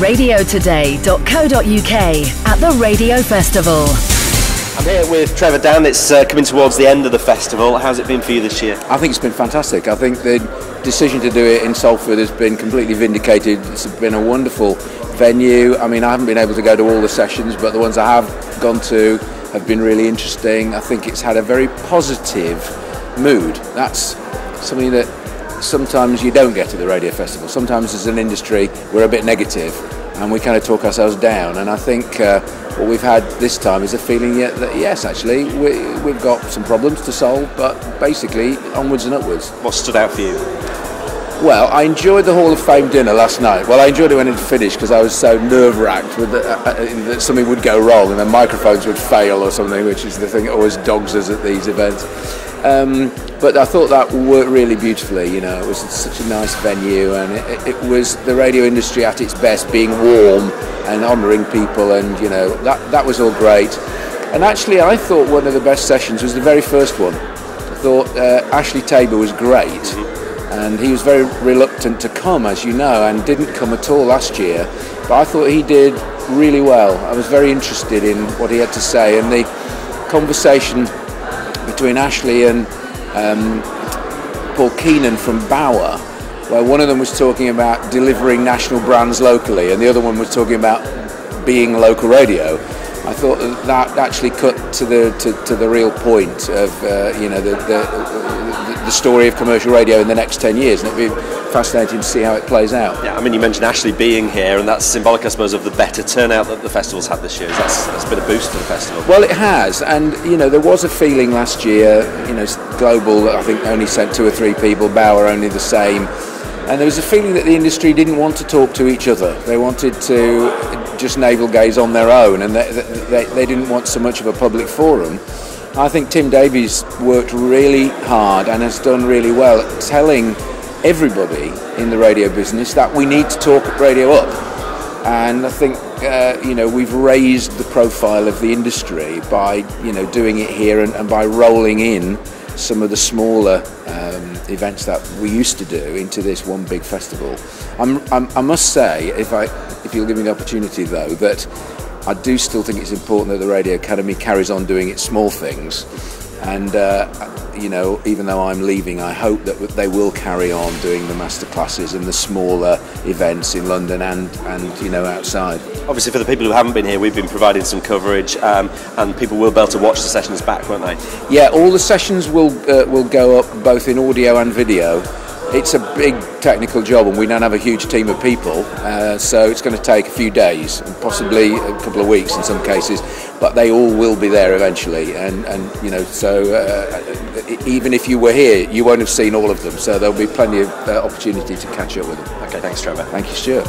radiotoday.co.uk at the Radio Festival. I'm here with Trevor Dann. It's coming towards the end of the festival. How's it been for you this year? I think it's been fantastic. I think the decision to do it in Salford has been completely vindicated. It's been a wonderful venue. I mean, I haven't been able to go to all the sessions, but the ones I have gone to have been really interesting. I think it's had a very positive mood. That's something that sometimes you don't get at the Radio Festival. Sometimes as an industry we're a bit negative and we kind of talk ourselves down, and I think what we've had this time is a feeling that yes, actually we've got some problems to solve, but basically onwards and upwards. What stood out for you? Well, I enjoyed the Hall of Fame dinner last night. Well, I enjoyed it when it finished because I was so nerve-wracked with that something would go wrong and the microphones would fail or something, which is the thing that always dogs us at these events. But I thought that worked really beautifully. You know, it was such a nice venue, and it was the radio industry at its best, being warm and honouring people, and you know that was all great. And actually, I thought one of the best sessions was the very first one. I thought Ashley Tabor was great. And he was very reluctant to come, as you know, and didn't come at all last year. But I thought he did really well. I was very interested in what he had to say, and the conversation between Ashley and Paul Keenan from Bauer, where one of them was talking about delivering national brands locally, and the other one was talking about being local radio. I thought that actually cut to the real point of the story of commercial radio in the next 10 years, and it'd be fascinating to see how it plays out. Yeah, I mean, you mentioned Ashley being here, and that's symbolic, I suppose, of the better turnout that the festival's had this year. That's been a boost to the festival. Well, it has, and you know, there was a feeling last year, you know, Global, I think, only sent 2 or 3 people, Bauer only the same, and there was a feeling that the industry didn't want to talk to each other. They wanted to just navel gaze on their own, and they didn't want so much of a public forum. I think Tim Davies worked really hard and has done really well at telling everybody in the radio business that we need to talk radio up. And I think we've raised the profile of the industry by doing it here and by rolling in some of the smaller events that we used to do into this one big festival. I must say, if you'll give me the opportunity though, that I do still think it's important that the Radio Academy carries on doing its small things, and even though I'm leaving, I hope that they will carry on doing the masterclasses and the smaller events in London and outside. Obviously, for the people who haven't been here, we've been providing some coverage, and people will be able to watch the sessions back, won't they? Yeah, all the sessions will go up both in audio and video. It's a big technical job, and we don't have a huge team of people, so it's going to take a few days and possibly a couple of weeks in some cases, but they all will be there eventually, and even if you were here you won't have seen all of them, so there'll be plenty of opportunity to catch up with them. Okay, thanks Trevor. Thank you, Stuart.